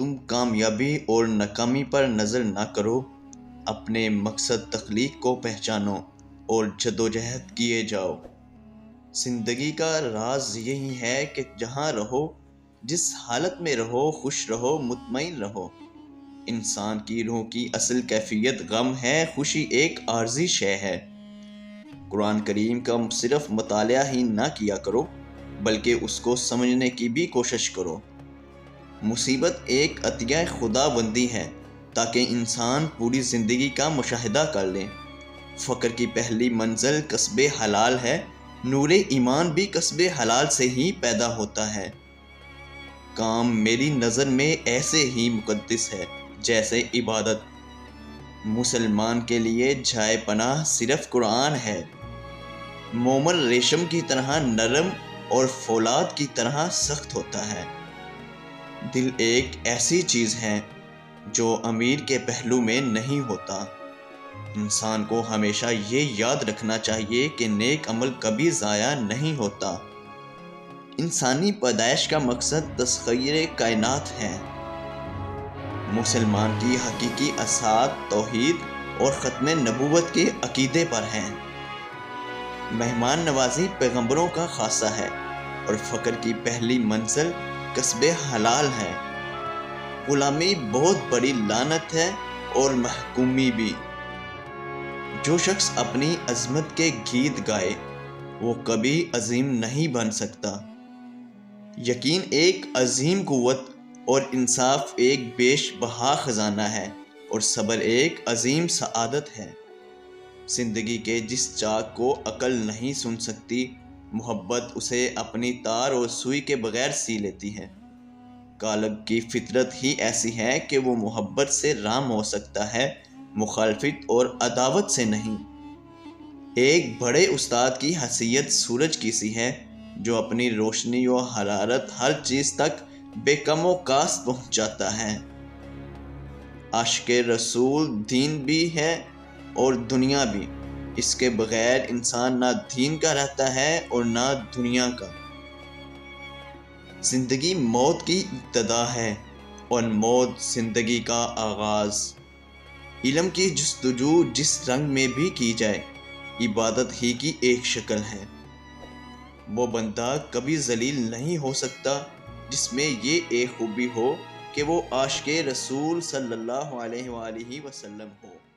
تم کامیابی اور ناکامی پر نظر نہ کرو، اپنے مقصد تخلیق کو پہچانو اور جدوجہد کیے جاؤ۔ زندگی کا راز یہی ہے کہ جہاں رہو، جس حالت میں رہو، خوش رہو، مطمئن رہو۔ انسان کی روح کی اصل کیفیت غم ہے، خوشی ایک عارضی شے ہے۔ قرآن کریم کا صرف مطالعہ ہی نہ کیا کرو، بلکہ اس کو سمجھنے کی بھی کوشش کرو۔ مصیبت ایک عطیہ خدا بندی ہے تاکہ انسان پوری زندگی کا مشاہدہ کر لے۔ فقر کی پہلی منزل کسب حلال ہے، نور ایمان بھی کسب حلال سے ہی پیدا ہوتا ہے۔ کام میری نظر میں ایسے ہی مقدس ہے جیسے عبادت۔ مسلمان کے لیے جائے پناہ صرف قرآن ہے۔ مومن ریشم کی طرح نرم اور فولاد کی طرح سخت ہوتا ہے۔ دل ایک ایسی چیز ہے جو امیر کے پہلو میں نہیں ہوتا۔ انسان کو ہمیشہ یہ یاد رکھنا چاہیے کہ نیک عمل کبھی ضائع نہیں ہوتا۔ انسانی پیدائش کا مقصد تسخیر کائنات ہے۔ مسلمان کی حقیقی اساس توحید اور ختم نبوت کے عقیدے پر ہے۔ مہمان نوازی پیغمبروں کا خاصہ ہے اور فقر کی پہلی منزل کسب حلال ہے۔ غلامی بہت بڑی لعنت ہے اور محکومی بھی۔ جو شخص اپنی عظمت کے گیت گائے وہ کبھی عظیم نہیں بن سکتا۔ یقین ایک عظیم قوت اور انصاف ایک بیش بہا خزانہ ہے اور صبر ایک عظیم سعادت ہے۔ زندگی کے جس چاک کو عقل نہیں سن سکتی، محبت اسے اپنی تار اور سوئی کے بغیر سی لیتی ہے۔ قالب کی فطرت ہی ایسی ہے کہ وہ محبت سے رام ہو سکتا ہے، مخالفت اور عداوت سے نہیں۔ ایک بڑے استاد کی حیثیت سورج کی سی ہے جو اپنی روشنی و حرارت ہر چیز تک بے کم و کاست پہنچاتا ہے۔ عاشق رسول دین بھی ہے اور دنیا بھی۔ اس کے بغیر انسان نہ دین کا رہتا ہے اور نہ دنیا کا۔ زندگی موت کی ابتدا ہے اور موت زندگی کا آغاز۔ علم کی جستجو جس رنگ میں بھی کی جائے، عبادت ہی کی ایک شکل ہے۔ وہ بندہ کبھی ذلیل نہیں ہو سکتا جس میں یہ ایک خوبی ہو کہ وہ عاشق رسول صلی اللہ علیہ وآلہ وسلم ہو۔